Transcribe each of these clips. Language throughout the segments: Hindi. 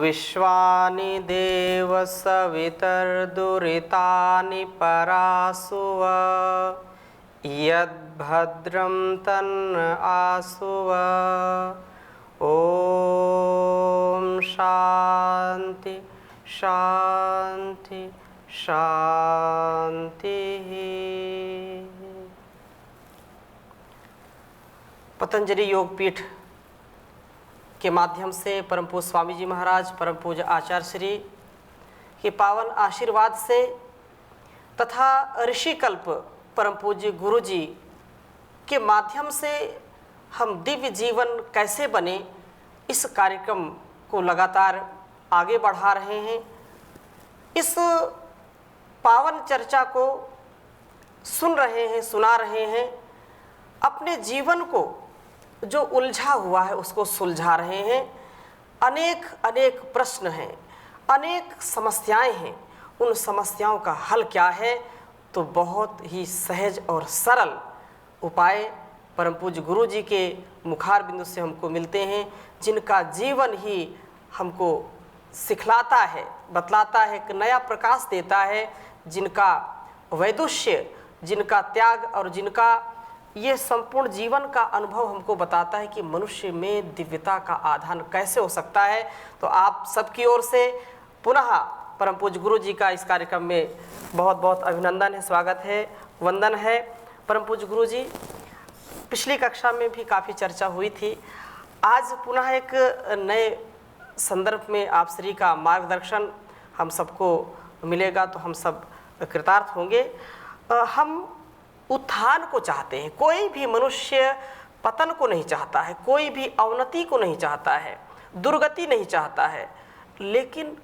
विश्वानि देव सवितर्दुरितानि परासुव यद्भद्रं तन्न आसुव। ओम शांति शांति शांति। पतंजलि योगपीठ के माध्यम से परम पूज्य स्वामी जी महाराज, परम पूज्य आचार्य श्री के पावन आशीर्वाद से तथा ऋषिकल्प परम पूज्य गुरु जी के माध्यम से हम दिव्य जीवन कैसे बने, इस कार्यक्रम को लगातार आगे बढ़ा रहे हैं। इस पावन चर्चा को सुन रहे हैं, सुना रहे हैं। अपने जीवन को जो उलझा हुआ है उसको सुलझा रहे हैं। अनेक अनेक प्रश्न हैं, अनेक समस्याएं हैं। उन समस्याओं का हल क्या है? तो बहुत ही सहज और सरल उपाय परम पूज्य गुरु जी के मुखार बिंदु से हमको मिलते हैं, जिनका जीवन ही हमको सिखलाता है, बतलाता है, एक नया प्रकाश देता है, जिनका वैदुष्य, जिनका त्याग और जिनका ये संपूर्ण जीवन का अनुभव हमको बताता है कि मनुष्य में दिव्यता का आधान कैसे हो सकता है। तो आप सबकी ओर से पुनः परम पूज्य गुरु जी का इस कार्यक्रम में बहुत बहुत अभिनंदन है, स्वागत है, वंदन है। परम पूज्य गुरु जी, पिछली कक्षा में भी काफ़ी चर्चा हुई थी। आज पुनः एक नए संदर्भ में आप श्री का मार्गदर्शन हम सबको मिलेगा तो हम सब कृतार्थ होंगे। हम उत्थान को चाहते हैं। कोई भी मनुष्य पतन को नहीं चाहता है, कोई भी अवनति को नहीं चाहता है, दुर्गति नहीं चाहता है। लेकिन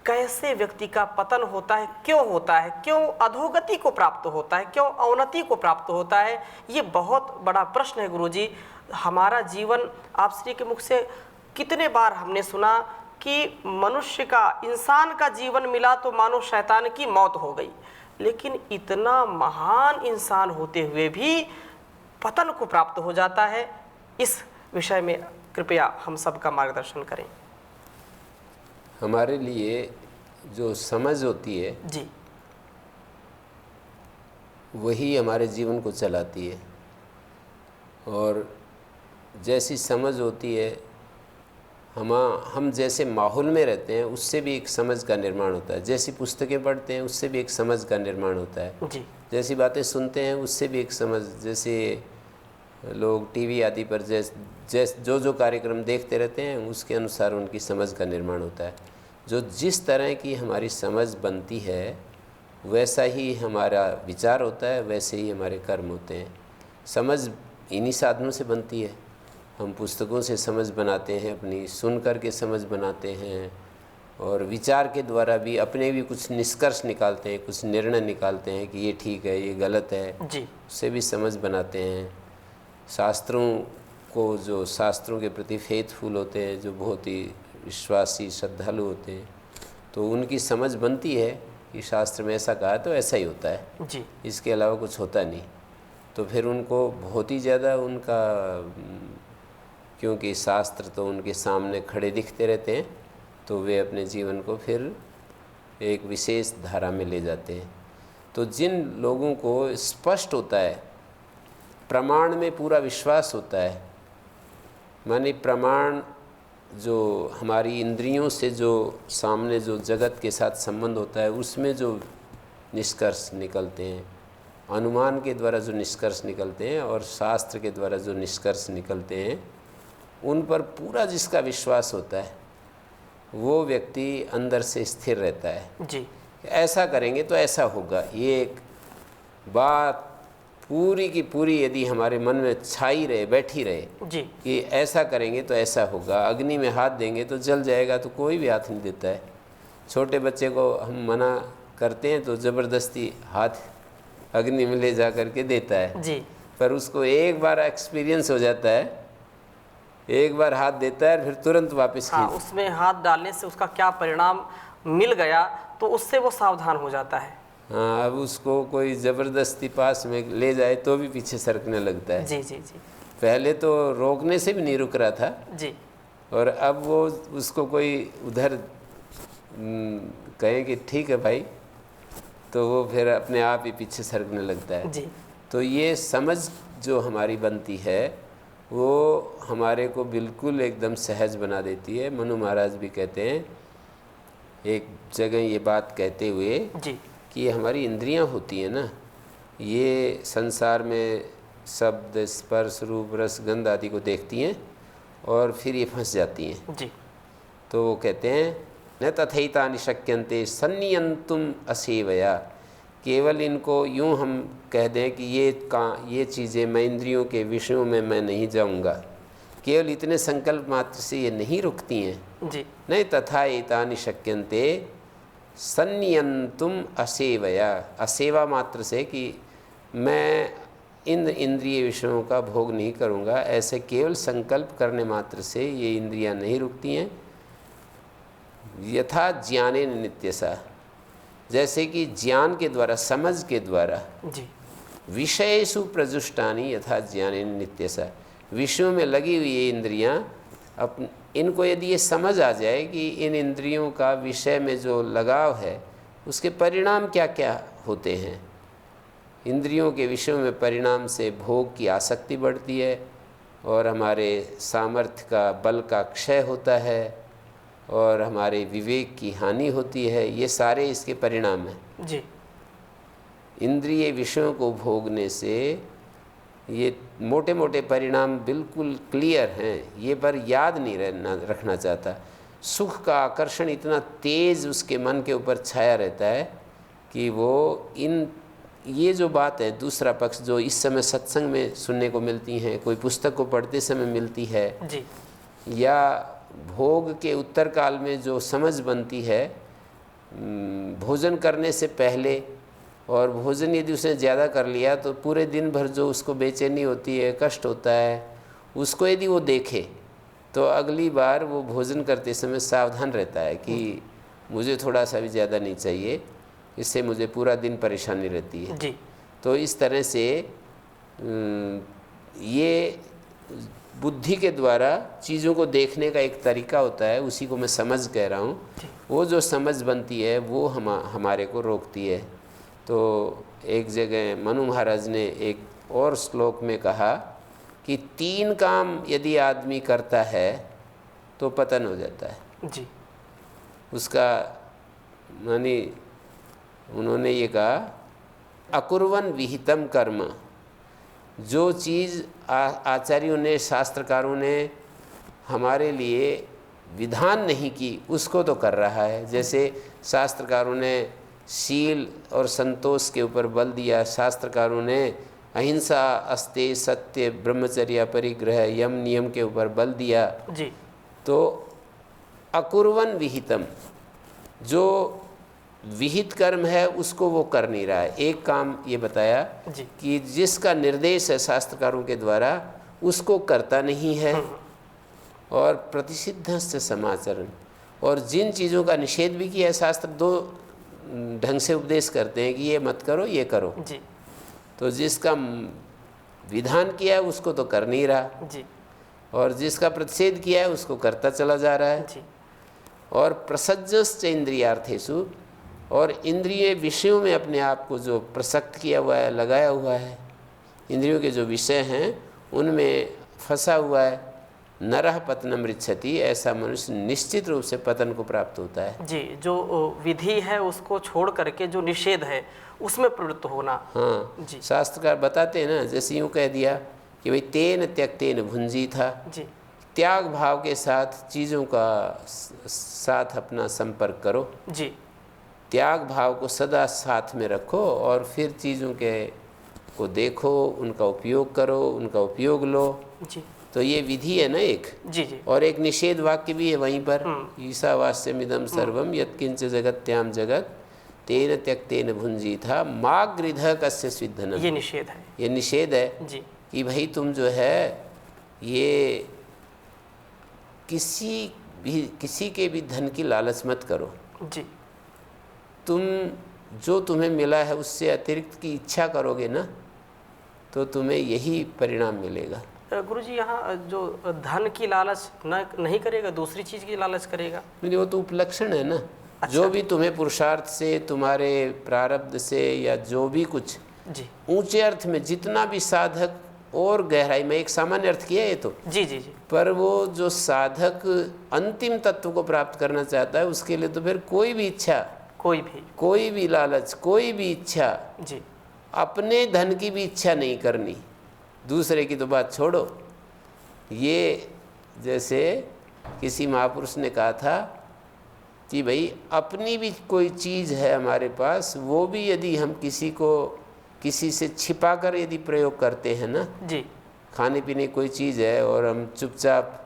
कैसे व्यक्ति का पतन होता है, क्यों होता है, क्यों अधोगति को प्राप्त होता है, क्यों अवनति को प्राप्त होता है, ये बहुत बड़ा प्रश्न है गुरुजी। हमारा जीवन आप श्री के मुख से कितने बार हमने सुना कि मनुष्य का, इंसान का जीवन मिला तो मानो शैतान की मौत हो गई। लेकिन इतना महान इंसान होते हुए भी पतन को प्राप्त हो जाता है। इस विषय में कृपया हम सबका मार्गदर्शन करें। हमारे लिए जो समझ होती है जी, वही हमारे जीवन को चलाती है। और जैसी समझ होती है, हम जैसे माहौल में रहते हैं उससे भी एक समझ का निर्माण होता है। जैसी पुस्तकें पढ़ते हैं उससे भी एक समझ का निर्माण होता है जी। जैसी बातें सुनते हैं उससे भी एक समझ, जैसे लोग टीवी आदि पर जो कार्यक्रम देखते रहते हैं उसके अनुसार उनकी समझ का निर्माण होता है। जो जिस तरह की हमारी समझ बनती है वैसा ही हमारा विचार होता है, वैसे ही हमारे कर्म होते हैं। समझ इन्हीं साधनों से बनती है। हम पुस्तकों से समझ बनाते हैं, अपनी सुन कर के समझ बनाते हैं, और विचार के द्वारा भी अपने भी कुछ निष्कर्ष निकालते हैं, कुछ निर्णय निकालते हैं कि ये ठीक है, ये गलत है जी। उससे भी समझ बनाते हैं। शास्त्रों को, जो शास्त्रों के प्रति फेथफुल होते हैं, जो बहुत ही विश्वासी श्रद्धालु होते हैं, तो उनकी समझ बनती है कि शास्त्र में ऐसा कहा तो ऐसा ही होता है जी। इसके अलावा कुछ होता नहीं। तो फिर उनको बहुत ही ज़्यादा उनका, क्योंकि शास्त्र तो उनके सामने खड़े दिखते रहते हैं, तो वे अपने जीवन को फिर एक विशेष धारा में ले जाते हैं। तो जिन लोगों को स्पष्ट होता है, प्रमाण में पूरा विश्वास होता है, माने प्रमाण जो हमारी इंद्रियों से जो सामने जो जगत के साथ संबंध होता है उसमें जो निष्कर्ष निकलते हैं, अनुमान के द्वारा जो निष्कर्ष निकलते हैं और शास्त्र के द्वारा जो निष्कर्ष निकलते हैं, उन पर पूरा जिसका विश्वास होता है वो व्यक्ति अंदर से स्थिर रहता है जी। ऐसा करेंगे तो ऐसा होगा। ये एक बात पूरी की पूरी यदि हमारे मन में छाई रहे, बैठी रहे जी। कि ऐसा करेंगे तो ऐसा होगा, अग्नि में हाथ देंगे तो जल जाएगा, तो कोई भी हाथ नहीं देता है। छोटे बच्चे को हम मना करते हैं तो ज़बरदस्ती हाथ अग्नि में ले जा करके देता है जी। पर उसको एक बार एक्सपीरियंस हो जाता है, एक बार हाथ देता है फिर तुरंत वापस हाँ, उसमें हाथ डालने से उसका क्या परिणाम मिल गया तो उससे वो सावधान हो जाता है। हाँ, अब उसको कोई ज़बरदस्ती पास में ले जाए तो भी पीछे सरकने लगता है। जी जी जी। पहले तो रोकने से भी नहीं रुक रहा था जी। और अब वो उसको कोई उधर कहें कि ठीक है भाई, तो वो फिर अपने आप ही पीछे सरकने लगता है। जी तो ये समझ जो हमारी बनती है वो हमारे को बिल्कुल एकदम सहज बना देती है। मनु महाराज भी कहते हैं एक जगह ये बात कहते हुए जी कि ये हमारी इंद्रियां होती हैं ना, ये संसार में शब्द स्पर्श रूप रस गंध आदि को देखती हैं और फिर ये फंस जाती हैं। जी तो वो कहते हैं न तथैतानि शक्यन्ते सन्नियंतुम असेवया, केवल इनको यूं हम कह दें कि ये चीज़ें मैं इंद्रियों के विषयों में मैं नहीं जाऊंगा, केवल इतने संकल्प मात्र से ये नहीं रुकती हैं। जी नहीं तथा एतानि शक्यन्ते सन्नियंतुम असेवया, असेवा मात्र से कि मैं इन इंद्रिय विषयों का भोग नहीं करूँगा, ऐसे केवल संकल्प करने मात्र से ये इंद्रियां नहीं रुकती हैं। यथा ज्ञानेन नित्यसा, जैसे कि ज्ञान के द्वारा समझ के द्वारा जी विषयेषु प्रजुष्टानि यथा ज्ञानेन नित्यसा, विषयों में लगी हुई ये इंद्रियां इनको यदि ये समझ आ जाए कि इन इंद्रियों का विषय में जो लगाव है उसके परिणाम क्या क्या होते हैं। इंद्रियों के विषयों में परिणाम से भोग की आसक्ति बढ़ती है और हमारे सामर्थ्य का बल का क्षय होता है और हमारे विवेक की हानि होती है। ये सारे इसके परिणाम हैं। जी इंद्रिय विषयों को भोगने से ये मोटे मोटे परिणाम बिल्कुल क्लियर हैं, ये पर याद नहीं रखना चाहता। सुख का आकर्षण इतना तेज़ उसके मन के ऊपर छाया रहता है कि वो ये जो बात है, दूसरा पक्ष जो इस समय सत्संग में सुनने को मिलती हैं, कोई पुस्तक को पढ़ते समय मिलती है जी या भोग के उत्तर काल में जो समझ बनती है भोजन करने से पहले, और भोजन यदि उसने ज़्यादा कर लिया तो पूरे दिन भर जो उसको बेचैनी होती है, कष्ट होता है, उसको यदि वो देखे तो अगली बार वो भोजन करते समय सावधान रहता है कि मुझे थोड़ा सा भी ज़्यादा नहीं चाहिए, इससे मुझे पूरा दिन परेशानी रहती है। जी तो इस तरह से ये बुद्धि के द्वारा चीज़ों को देखने का एक तरीका होता है, उसी को मैं समझ कह रहा हूँ। वो जो समझ बनती है वो हमारे को रोकती है। तो एक जगह मनु महाराज ने एक और श्लोक में कहा कि 3 काम यदि आदमी करता है तो पतन हो जाता है। जी उसका मानी उन्होंने ये कहा अकुर्वन विहितम कर्म, जो चीज़ आचार्यों ने शास्त्रकारों ने हमारे लिए विधान नहीं की उसको तो कर रहा है। जैसे शास्त्रकारों ने शील और संतोष के ऊपर बल दिया, शास्त्रकारों ने अहिंसा अस्ते सत्य ब्रह्मचर्य परिग्रह यम नियम के ऊपर बल दिया। जी तो अकुर्वन विहितम, जो विहित कर्म है उसको वो कर नहीं रहा है। एक काम ये बताया जी कि जिसका निर्देश है शास्त्रकारों के द्वारा उसको करता नहीं है। और प्रतिषिद्ध से समाचरण, और जिन चीज़ों का निषेध भी किया है शास्त्र, 2 ढंग से उपदेश करते हैं कि ये मत करो ये करो। जी तो जिसका विधान किया है उसको तो कर नहीं रहा, जी और जिसका प्रतिषेध किया है उसको करता चला जा रहा है। जी और प्रसज्जश्च इंद्रियार्थेषु, और इंद्रिय विषयों में अपने आप को जो प्रसक्त किया हुआ है, लगाया हुआ है, इंद्रियों के जो विषय हैं उनमें फंसा हुआ है। नरह पतनम ऋच्छति, ऐसा मनुष्य निश्चित रूप से पतन को प्राप्त होता है। जी जो विधि है उसको छोड़ करके जो निषेध है उसमें प्रवृत्त होना। हाँ जी शास्त्रकार बताते हैं ना, जैसे यूँ कह दिया कि भाई तेन त्यक्तेन भुंजी था, जी त्याग भाव के साथ चीज़ों का साथ अपना संपर्क करो। जी त्याग भाव को सदा साथ में रखो और फिर चीज़ों के को देखो, उनका उपयोग करो, उनका उपयोग लो। जी तो ये विधि है ना एक। जी जी और एक निषेध वाक्य भी है वहीं पर, ईशावास्यमिदं सर्वम यत्किंच जगत्याम जगत तेन त्यक्तेन भुंजी था मागृध कस्य स्विद्धनम। ये निषेध है। ये निषेध है जी कि भाई तुम जो है ये किसी के भी धन की लालच मत करो। जी तुम जो तुम्हें मिला है उससे अतिरिक्त की इच्छा करोगे ना तो तुम्हें यही परिणाम मिलेगा। गुरुजी यहाँ जो धन की लालच नहीं करेगा, दूसरी चीज़ की लालच करेगा? नहीं, वो तो उपलक्षण है ना। अच्छा। जो भी तुम्हें पुरुषार्थ से, तुम्हारे प्रारब्ध से, या जो भी कुछ जी ऊंचे अर्थ में जितना भी साधक और गहराई में, एक सामान्य अर्थ किया है तो जी जी जी पर वो जो साधक अंतिम तत्व को प्राप्त करना चाहता है, उसके लिए तो फिर कोई भी इच्छा, कोई भी लालच, कोई भी इच्छा, जी अपने धन की भी इच्छा नहीं करनी, दूसरे की तो बात छोड़ो। ये जैसे किसी महापुरुष ने कहा था कि भाई अपनी भी कोई चीज़ है हमारे पास, वो भी यदि हम किसी से छिपा कर यदि प्रयोग करते हैं ना जी, खाने पीने कोई चीज़ है और हम चुपचाप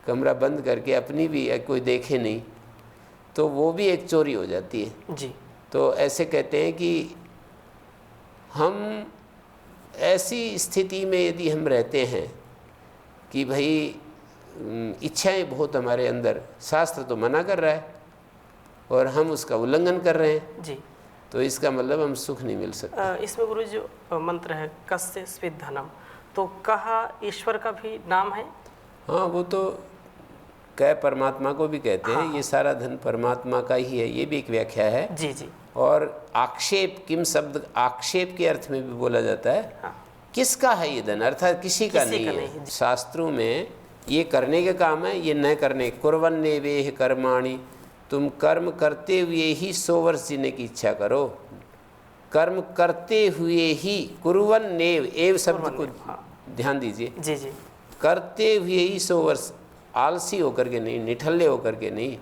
कमरा बंद करके अपनी भी कोई देखे नहीं, तो वो भी एक चोरी हो जाती है। जी तो ऐसे कहते हैं कि हम ऐसी स्थिति में यदि हम रहते हैं कि भाई इच्छाएं बहुत हमारे अंदर, शास्त्र तो मना कर रहा है और हम उसका उल्लंघन कर रहे हैं, जी, तो इसका मतलब हम सुख नहीं मिल सकता। इसमें गुरु जो मंत्र है कस्य स्वित धनम, तो कहा ईश्वर का भी नाम है? हाँ, वो तो कह परमात्मा को भी कहते हैं। हाँ। ये सारा धन परमात्मा का ही है, ये भी एक व्याख्या है। जी जी। और आक्षेप, किम शब्द आक्षेप के अर्थ में भी बोला जाता है। हाँ। किसका है ये धन, अर्थात किसी का नहीं है। शास्त्रों में ये करने के काम है, ये न करने। कुर्वन्नेवेह कर्माणि, तुम कर्म करते हुए ही 100 वर्ष जीने की इच्छा करो। कर्म करते हुए ही, कुर्वन्नेव, एव शब्द को ध्यान दीजिए। जी जी। करते हुए ही 100 वर्ष, आलसी होकर के नहीं, निठल्ले होकर के नहीं।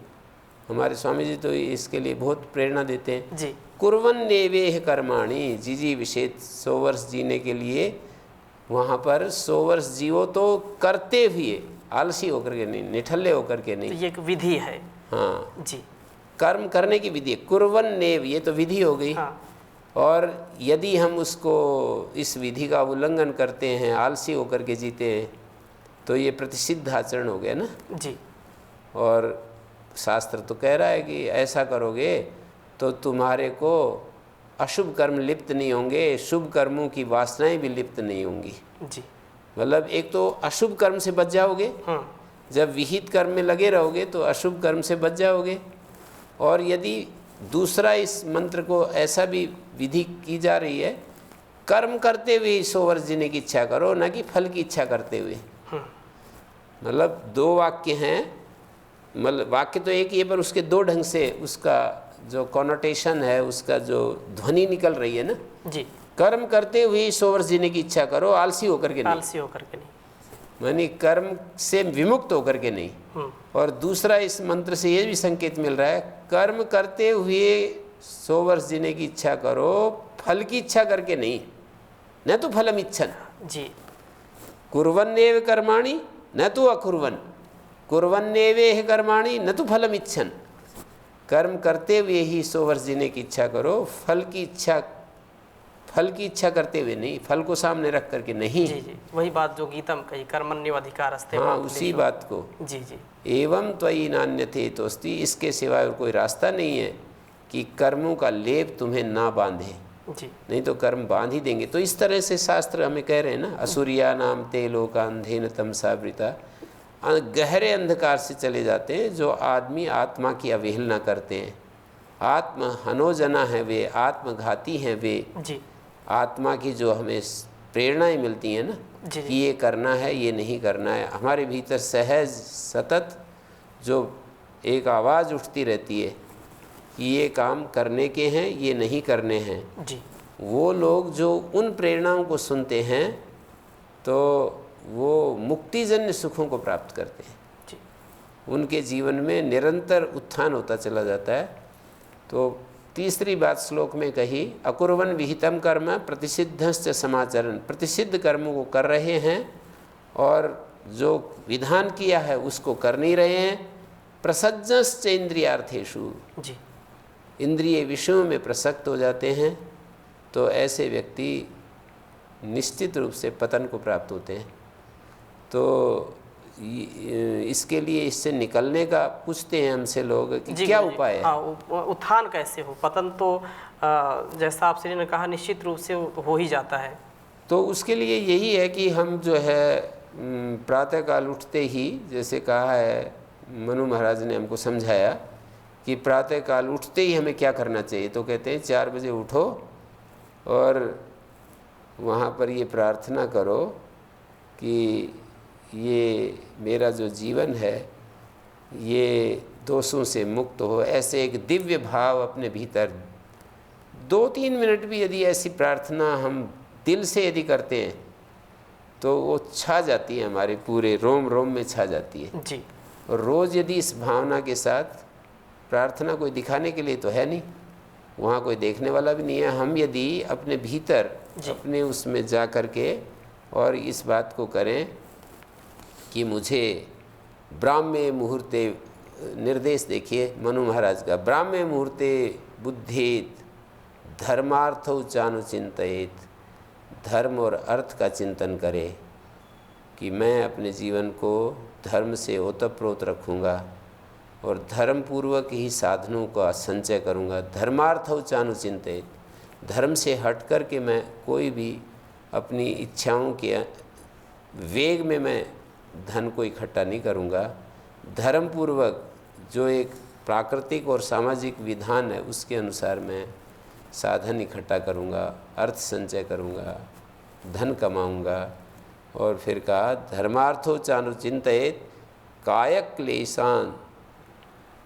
हमारे स्वामी जी तो इसके लिए बहुत प्रेरणा देते हैं जी। कुर्वन्नेवेह कर्माणि, जी विशेष 100 वर्ष जीने के लिए वहाँ पर 100 वर्ष जीवो तो करते हुए, आलसी होकर के नहीं, निठल्ले होकर के नहीं। तो ये एक विधि है। हाँ जी, कर्म करने की विधि। कुर्वन्नेव, ये तो विधि हो गई। हाँ। और यदि हम उसको, इस विधि का उल्लंघन करते हैं, आलसी होकर के जीते हैं, तो ये प्रतिषिद्ध आचरण हो गया ना। जी। और शास्त्र तो कह रहा है कि ऐसा करोगे तो तुम्हारे को अशुभ कर्म लिप्त नहीं होंगे, शुभ कर्मों की वासनाएं भी लिप्त नहीं होंगी। जी। मतलब एक तो अशुभ कर्म से बच जाओगे, जब विहित कर्म में लगे रहोगे तो अशुभ कर्म से बच जाओगे। और यदि दूसरा, इस मंत्र को ऐसा भी विधि की जा रही है, कर्म करते हुए 100 वर्ष जीने की इच्छा करो, ना कि फल की इच्छा करते हुए। मतलब 2 वाक्य हैं, मतलब वाक्य तो एक ही है, पर उसके 2 ढंग से उसका जो कॉनोटेशन है, उसका जो ध्वनि निकल रही है ना। जी। कर्म करते हुए 100 वर्ष जीने की इच्छा करो, आलसी होकर के नहीं। आलसी होकर के नहीं, मानी कर्म से विमुक्त होकर के नहीं। और दूसरा, इस मंत्र से ये भी संकेत मिल रहा है, कर्म करते हुए 100 वर्ष जीने की इच्छा करो, फल की इच्छा करके नहीं, न तो फलम इच्छन। जी। कुर्वन्नेव कर्माणि न तो अकुर्वन, कुर्वन्नेवेह कर्माणि न तो फलम इच्छन। कर्म करते हुए ही 100 वर्ष जीने की इच्छा करो, फल की इच्छा करते हुए नहीं, फल को सामने रख करके नहीं। जी जी, वही बात जो गीता में कही, कर्मण्येवाधिकारस्ते। हाँ, उसी बात को। जी जी। एवं त्वयि नान्यथे तोस्ति, इसके सिवाय और कोई रास्ता नहीं है कि कर्मों का लेप तुम्हें ना बांधे। जी। नहीं तो कर्म बांध ही देंगे। तो इस तरह से शास्त्र हमें कह रहे हैं ना, असुरिया नाम ते लोकांधेन तमसावृता, गहरे अंधकार से चले जाते हैं जो आदमी आत्मा की अवहेलना करते हैं। आत्म हनोजना है वे, आत्मघाती हैं वे। जी। आत्मा की जो हमें प्रेरणाएं मिलती हैं ना, जी। कि ये करना है, ये नहीं करना है, हमारे भीतर सहज सतत जो एक आवाज़ उठती रहती है कि ये काम करने के हैं, ये नहीं करने हैं। जी। वो लोग जो उन प्रेरणाओं को सुनते हैं तो वो मुक्तिजन्य सुखों को प्राप्त करते हैं। जी। उनके जीवन में निरंतर उत्थान होता चला जाता है। तो तीसरी बात श्लोक में कही, अकुर्वन विहितम कर्म प्रतिषिद्धश्च समाचरण, प्रतिषिद्ध कर्मों को कर रहे हैं और जो विधान किया है उसको कर नहीं रहे हैं। प्रसज्जश्च इंद्रियार्थेषु, जी। इंद्रिय विषयों में प्रसक्त हो जाते हैं, तो ऐसे व्यक्ति निश्चित रूप से पतन को प्राप्त होते हैं। तो इसके लिए, इससे निकलने का पूछते हैं हमसे लोग कि क्या उपाय है। हाँ, उत्थान कैसे हो? पतन तो जैसा आप श्री ने कहा निश्चित रूप से हो ही जाता है। तो उसके लिए यही है कि हम जो है प्रातःकाल उठते ही, जैसे कहा है मनु महाराज ने हमको समझाया कि प्रातःकाल उठते ही हमें क्या करना चाहिए, तो कहते हैं 4 बजे उठो और वहाँ पर ये प्रार्थना करो कि ये मेरा जो जीवन है ये दोषों से मुक्त हो। ऐसे एक दिव्य भाव अपने भीतर 2-3 मिनट भी यदि ऐसी प्रार्थना हम दिल से यदि करते हैं तो वो छा जाती है, हमारे पूरे रोम रोम में छा जाती है जी। और रोज़ यदि इस भावना के साथ, प्रार्थना कोई दिखाने के लिए तो है नहीं, वहाँ कोई देखने वाला भी नहीं है, हम यदि अपने भीतर अपने उसमें जा कर के और इस बात को करें कि मुझे ब्राह्मे मुहूर्ते, निर्देश देखिए मनु महाराज का, ब्राह्मे मुहूर्ते बुद्धेत धर्मार्थौ चानुचिंतयेत, धर्म और अर्थ का चिंतन करे कि मैं अपने जीवन को धर्म से ओतप्रोत रखूँगा और धर्म पूर्वक ही साधनों का संचय करूँगा। धर्मार्थौ चानुचिंतयेत, धर्म से हट कर के मैं कोई भी अपनी इच्छाओं के वेग में मैं धन को इकट्ठा नहीं करूँगा। धर्म पूर्वक जो एक प्राकृतिक और सामाजिक विधान है उसके अनुसार मैं साधन इकट्ठा करूँगा, अर्थ संचय करूँगा, धन कमाऊँगा। और फिर कहा धर्मार्थो चानुचिंतयेत कायक क्लेशान,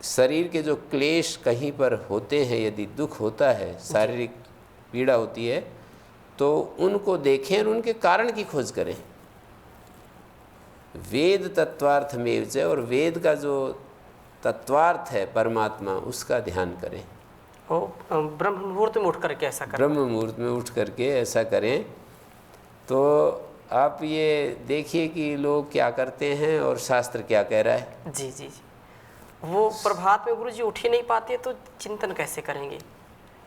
शरीर के जो क्लेश कहीं पर होते हैं, यदि दुख होता है, शारीरिक पीड़ा होती है, तो उनको देखें और उनके कारण की खोज करें। वेद तत्वार्थ में च, और वेद का जो तत्वार्थ है परमात्मा, उसका ध्यान करें। ब्रह्म मुहूर्त में उठ करके ऐसा करें। ब्रह्म मुहूर्त में उठ करके ऐसा करें तो आप ये देखिए कि लोग क्या करते हैं और शास्त्र क्या कह रहा है। जी जी जी। वो प्रभात में गुरु जी उठ ही नहीं पाते तो चिंतन कैसे करेंगे?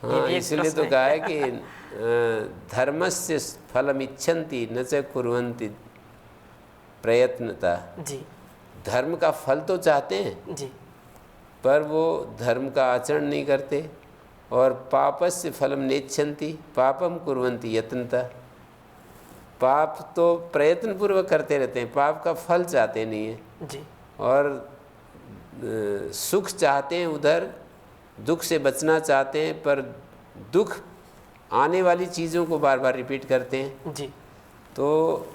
हाँ, इसलिए तो कहा है कि धर्मस्य फलम इच्छन्ति न च कुर्वन्ति प्रयत्नता। जी। धर्म का फल तो चाहते हैं जी, पर वो धर्म का आचरण नहीं करते। और पापस्य फलम नेच्छन्ति पापम कुर्वन्ति यत्नता, पाप तो प्रयत्न पूर्वक करते रहते हैं, पाप का फल चाहते नहीं है। जी। और सुख चाहते हैं, उधर दुख से बचना चाहते हैं, पर दुख आने वाली चीज़ों को बार बार रिपीट करते हैं। जी। तो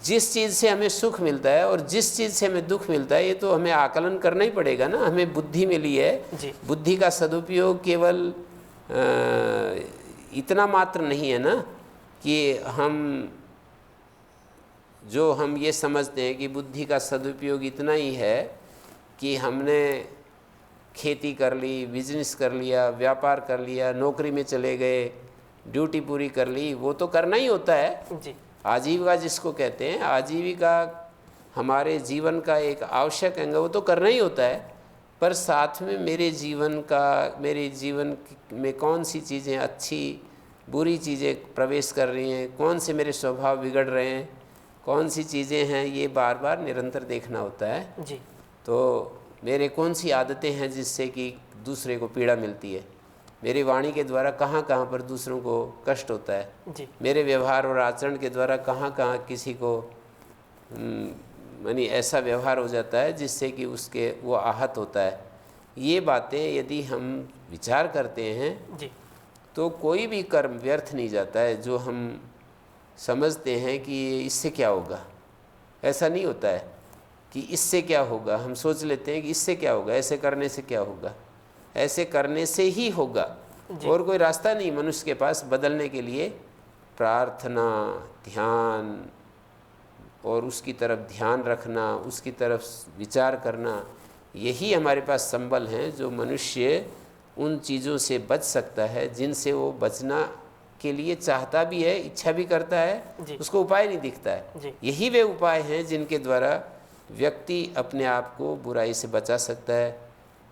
जिस चीज़ से हमें सुख मिलता है और जिस चीज़ से हमें दुख मिलता है, ये तो हमें आकलन करना ही पड़ेगा ना। हमें बुद्धि मिली है, जी। बुद्धि का सदुपयोग केवल इतना मात्र नहीं है ना कि हम ये समझते हैं कि बुद्धि का सदुपयोग इतना ही है कि हमने खेती कर ली, बिजनेस कर लिया, व्यापार कर लिया, नौकरी में चले गए, ड्यूटी पूरी कर ली, वो तो करना ही होता है। जी। आजीविका जिसको कहते हैं, आजीविका हमारे जीवन का एक आवश्यक अंग, वो तो करना ही होता है। पर साथ में मेरे जीवन में कौन सी चीज़ें अच्छी बुरी चीज़ें प्रवेश कर रही हैं, कौन से मेरे स्वभाव बिगड़ रहे हैं, कौन सी चीज़ें हैं, ये बार बार निरंतर देखना होता है। जी। तो मेरे कौन सी आदतें हैं जिससे कि दूसरे को पीड़ा मिलती है, मेरी वाणी के द्वारा कहाँ कहाँ पर दूसरों को कष्ट होता है, जी। मेरे व्यवहार और आचरण के द्वारा कहाँ कहाँ किसी को यानी ऐसा व्यवहार हो जाता है जिससे कि उसके वो आहत होता है। ये बातें यदि हम विचार करते हैं जी। तो कोई भी कर्म व्यर्थ नहीं जाता है। जो हम समझते हैं कि इससे क्या होगा, ऐसा नहीं होता है कि इससे क्या होगा। हम सोच लेते हैं कि इससे क्या होगा, ऐसे करने से क्या होगा, ऐसे करने से ही होगा, और कोई रास्ता नहीं मनुष्य के पास बदलने के लिए। प्रार्थना, ध्यान और उसकी तरफ ध्यान रखना, उसकी तरफ विचार करना, यही हमारे पास संबल हैं जो मनुष्य उन चीज़ों से बच सकता है जिनसे वो बचना के लिए चाहता भी है, इच्छा भी करता है, उसको उपाय नहीं दिखता है। यही वे उपाय हैं जिनके द्वारा व्यक्ति अपने आप को बुराई से बचा सकता है,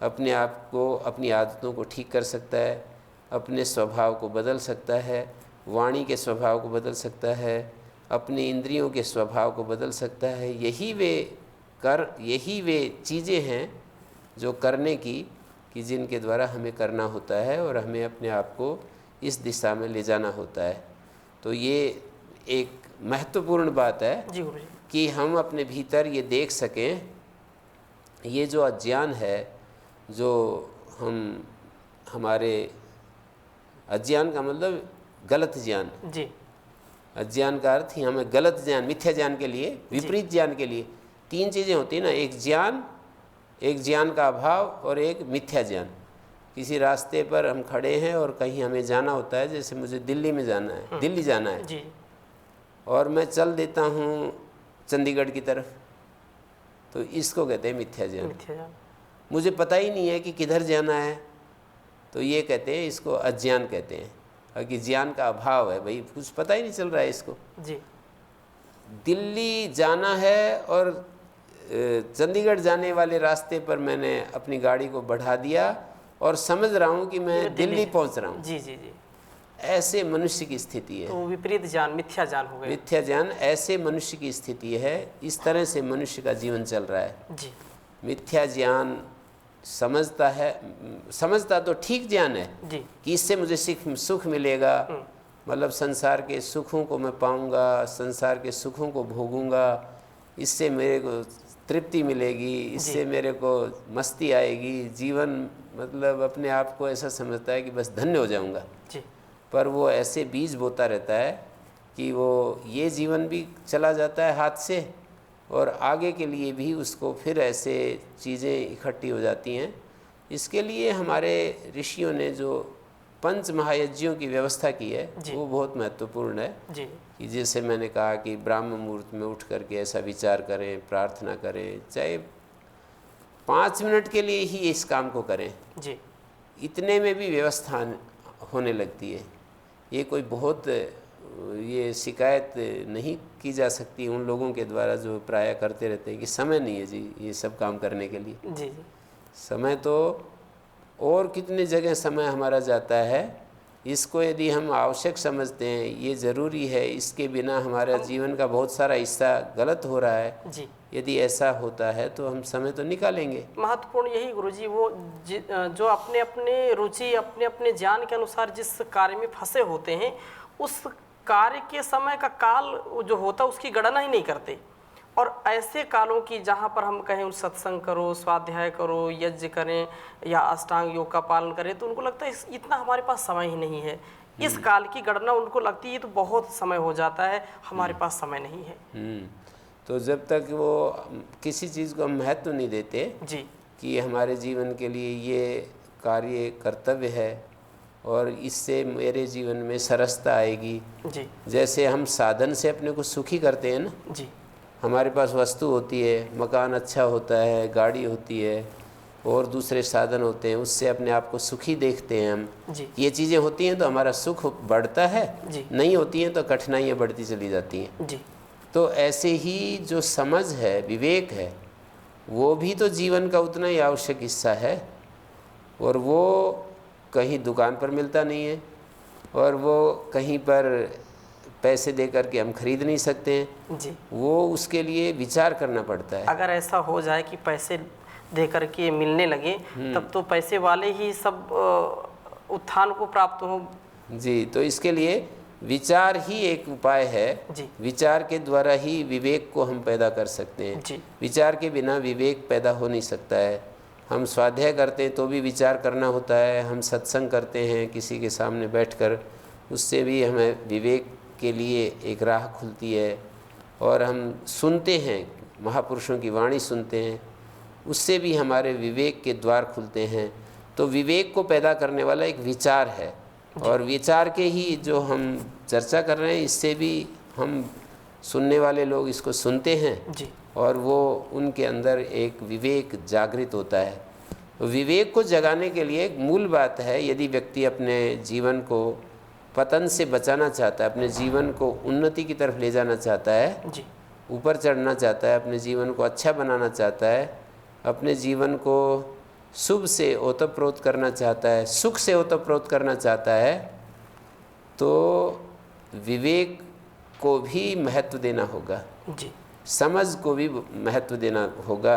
अपने आप को, अपनी आदतों को ठीक कर सकता है, अपने स्वभाव को बदल सकता है, वाणी के स्वभाव को बदल सकता है, अपने इंद्रियों के स्वभाव को बदल सकता है। यही वे चीज़ें हैं जो करने की कि जिनके द्वारा हमें करना होता है और हमें अपने आप को इस दिशा में ले जाना होता है। तो ये एक महत्वपूर्ण बात है जी गुरु जी। कि हम अपने भीतर ये देख सकें, ये जो अज्ञान है, जो हमारे अज्ञान का मतलब गलत ज्ञान, जी अज्ञान का अर्थ ही हमें गलत ज्ञान, मिथ्या ज्ञान के लिए, विपरीत ज्ञान के लिए 3 चीज़ें होती हैं ना, एक ज्ञान का अभाव और एक मिथ्या ज्ञान। किसी रास्ते पर हम खड़े हैं और कहीं हमें जाना होता है, जैसे मुझे दिल्ली में जाना है, दिल्ली जाना है जी और मैं चल देता हूँ चंडीगढ़ की तरफ, तो इसको कहते हैं मिथ्या ज्ञान। मिथ्या ज्ञान। मुझे पता ही नहीं है कि किधर जाना है, तो ये कहते हैं, इसको अज्ञान कहते हैं। और कि ज्ञान का अभाव है, भाई कुछ पता ही नहीं चल रहा है इसको। जी दिल्ली जाना है और चंडीगढ़ जाने वाले रास्ते पर मैंने अपनी गाड़ी को बढ़ा दिया और समझ रहा हूँ कि मैं दिल्ली पहुँच रहा हूँ। जी जी जी। ऐसे मनुष्य की स्थिति है। तो विपरीत ज्ञान, मिथ्या ज्ञान हो गया। मिथ्या ज्ञान ऐसे मनुष्य की स्थिति है। इस तरह से मनुष्य का जीवन चल रहा है। जी मिथ्या ज्ञान समझता तो ठीक ज्ञान है जी कि इससे मुझे सुख मिलेगा, मतलब संसार के सुखों को मैं पाऊंगा, संसार के सुखों को भोगूंगा, इससे मेरे को तृप्ति मिलेगी, इससे मेरे को मस्ती आएगी, जीवन मतलब अपने आप को ऐसा समझता है कि बस धन्य हो जाऊंगा। जी। पर वो ऐसे बीज बोता रहता है कि वो ये जीवन भी चला जाता है हाथ से और आगे के लिए भी उसको फिर ऐसे चीज़ें इकट्ठी हो जाती हैं। इसके लिए हमारे ऋषियों ने जो 5 महायज्ञों की व्यवस्था की है वो बहुत महत्वपूर्ण है। जी कि जैसे मैंने कहा कि ब्राह्म मुहूर्त में उठ करके ऐसा विचार करें, प्रार्थना करें, चाहे 5 मिनट के लिए ही इस काम को करें, जी। इतने में भी व्यवस्था होने लगती है। ये कोई बहुत ये शिकायत नहीं की जा सकती उन लोगों के द्वारा जो प्राय करते रहते हैं कि समय नहीं है जी ये सब काम करने के लिए। जी जी। समय तो और कितने जगह समय हमारा जाता है, इसको यदि हम आवश्यक समझते हैं, ये ज़रूरी है, इसके बिना हमारा जीवन का बहुत सारा हिस्सा गलत हो रहा है जी। यदि ऐसा होता है तो हम समय तो निकालेंगे। महत्वपूर्ण यही गुरुजी, वो जो अपने अपने रुचि, अपने अपने ज्ञान के अनुसार जिस कार्य में फंसे होते हैं, उस कार्य के समय का काल जो होता है उसकी गणना ही नहीं करते। और ऐसे कालों की जहाँ पर हम कहें सत्संग करो, स्वाध्याय करो, यज्ञ करें या अष्टांग योग का पालन करें, तो उनको लगता है इतना हमारे पास समय ही नहीं है। इस काल की गणना उनको लगती है तो बहुत समय हो जाता है, हमारे पास समय नहीं है। तो जब तक वो किसी चीज़ को हम महत्व नहीं देते जी कि हमारे जीवन के लिए ये कार्य कर्तव्य है और इससे मेरे जीवन में सरसता आएगी। जी। जैसे हम साधन से अपने को सुखी करते हैं ना, जी। हमारे पास वस्तु होती है, मकान अच्छा होता है, गाड़ी होती है और दूसरे साधन होते हैं, उससे अपने आप को सुखी देखते हैं हम। जी। ये चीज़ें होती हैं तो हमारा सुख बढ़ता है, जी। नहीं होती हैं तो कठिनाइयाँ बढ़ती चली जाती हैं। जी। तो ऐसे ही जो समझ है, विवेक है, वो भी तो जीवन का उतना ही आवश्यक हिस्सा है और वो कहीं दुकान पर मिलता नहीं है और वो कहीं पर पैसे दे करके हम खरीद नहीं सकते हैं। जी। वो उसके लिए विचार करना पड़ता है। अगर ऐसा हो जाए कि पैसे दे करके मिलने लगे तब तो पैसे वाले ही सब उत्थान को प्राप्त हो। जी, तो इसके लिए विचार ही एक उपाय है। जी। विचार के द्वारा ही विवेक को हम पैदा कर सकते हैं। जी। विचार के बिना विवेक पैदा हो नहीं सकता है। हम स्वाध्याय करते हैं तो भी विचार करना होता है, हम सत्संग करते हैं किसी के सामने बैठकर, उससे भी हमें विवेक के लिए एक राह खुलती है। और हम सुनते हैं, महापुरुषों की वाणी सुनते हैं, उससे भी हमारे विवेक के द्वार खुलते हैं। तो विवेक को पैदा करने वाला एक विचार है और विचार के ही जो हम चर्चा कर रहे हैं, इससे भी हम सुनने वाले लोग इसको सुनते हैं जी। और वो उनके अंदर एक विवेक जागृत होता है। विवेक को जगाने के लिए एक मूल बात है, यदि व्यक्ति अपने जीवन को पतन से बचाना चाहता है, अपने जीवन को उन्नति की तरफ ले जाना चाहता है, जी। ऊपर चढ़ना चाहता है, अपने जीवन को अच्छा बनाना चाहता है, अपने जीवन को शुभ से ओतप्रोत करना चाहता है, सुख से ओतप्रोत करना चाहता है, तो विवेक को भी महत्व देना होगा। जी। समझ को भी महत्व देना होगा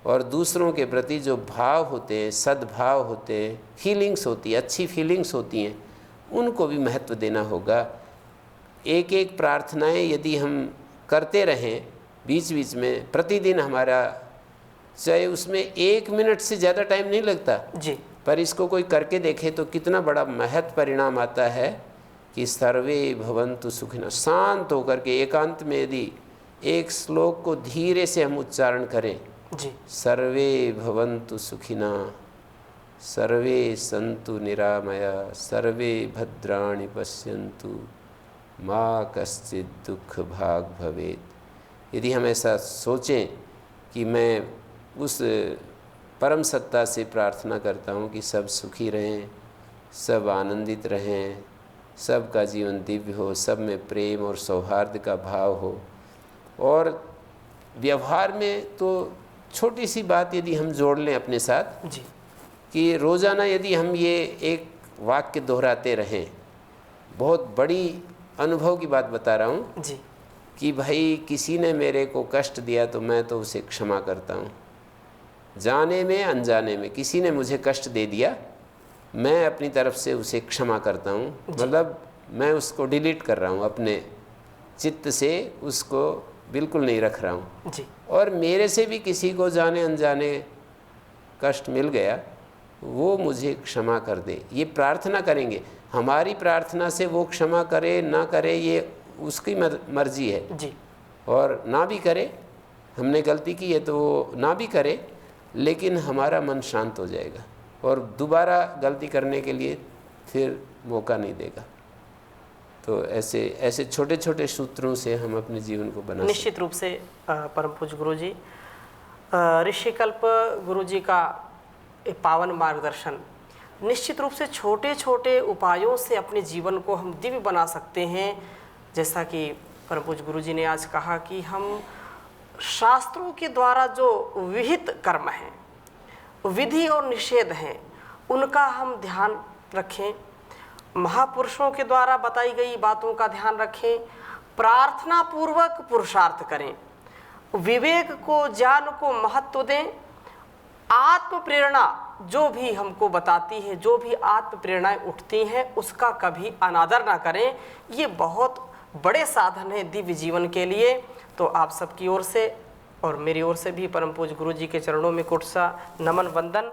और दूसरों के प्रति जो भाव होते हैं, सद्भाव होते हैं, फीलिंग्स होती है, अच्छी फीलिंग्स होती हैं, उनको भी महत्व देना होगा। एक एक प्रार्थनाएं यदि हम करते रहें बीच बीच में, प्रतिदिन हमारा, चाहे उसमें 1 मिनट से ज़्यादा टाइम नहीं लगता जी, पर इसको कोई करके देखे तो कितना बड़ा महत्व परिणाम आता है कि सर्वे भवन्तु सुखिनः। शांत होकर के एकांत में यदि एक श्लोक को धीरे से हम उच्चारण करें, जी, सर्वे भवन्तु सुखिनः, सर्वे सन्तु निरामया, सर्वे भद्राणि पश्यन्तु, माँ कश्चित् दुख भाग भवेत्। यदि हम ऐसा सोचें कि मैं उस परम सत्ता से प्रार्थना करता हूँ कि सब सुखी रहें, सब आनंदित रहें, सबका जीवन दिव्य हो, सब में प्रेम और सौहार्द का भाव हो, और व्यवहार में तो छोटी सी बात यदि हम जोड़ लें अपने साथ जी, कि रोज़ाना यदि हम ये एक वाक्य दोहराते रहें, बहुत बड़ी अनुभव की बात बता रहा हूँ जी, कि भाई किसी ने मेरे को कष्ट दिया तो मैं तो उसे क्षमा करता हूँ, जाने में अनजाने में किसी ने मुझे कष्ट दे दिया, मैं अपनी तरफ से उसे क्षमा करता हूँ, मतलब मैं उसको डिलीट कर रहा हूँ, अपने चित्त से उसको बिल्कुल नहीं रख रहा हूँ। जी, और मेरे से भी किसी को जाने अनजाने कष्ट मिल गया, वो मुझे क्षमा कर दे, ये प्रार्थना करेंगे। हमारी प्रार्थना से वो क्षमा करे ना करे ये उसकी मर्जी है, जी, और ना भी करे, हमने गलती की है तो वो ना भी करे, लेकिन हमारा मन शांत हो जाएगा और दोबारा गलती करने के लिए फिर मौका नहीं देगा। तो ऐसे ऐसे छोटे छोटे सूत्रों से हम अपने जीवन को बना निश्चित रूप से परम पूज्य गुरु जी, ऋषिकल्प गुरु जी का एक पावन मार्गदर्शन, निश्चित रूप से छोटे छोटे उपायों से अपने जीवन को हम दिव्य बना सकते हैं। जैसा कि परम पूज्य गुरु जी ने आज कहा कि हम शास्त्रों के द्वारा जो विहित कर्म हैं, विधि और निषेध हैं, उनका हम ध्यान रखें, महापुरुषों के द्वारा बताई गई बातों का ध्यान रखें, प्रार्थना पूर्वक पुरुषार्थ करें, विवेक को, ज्ञान को महत्व दें, आत्म प्रेरणा जो भी हमको बताती है, जो भी आत्म प्रेरणाएं उठती हैं, उसका कभी अनादर ना करें। ये बहुत बड़े साधन हैं दिव्य जीवन के लिए। तो आप सबकी ओर से और मेरी ओर से भी परम पूज्य गुरु जी के चरणों में कोटसा नमन वंदन।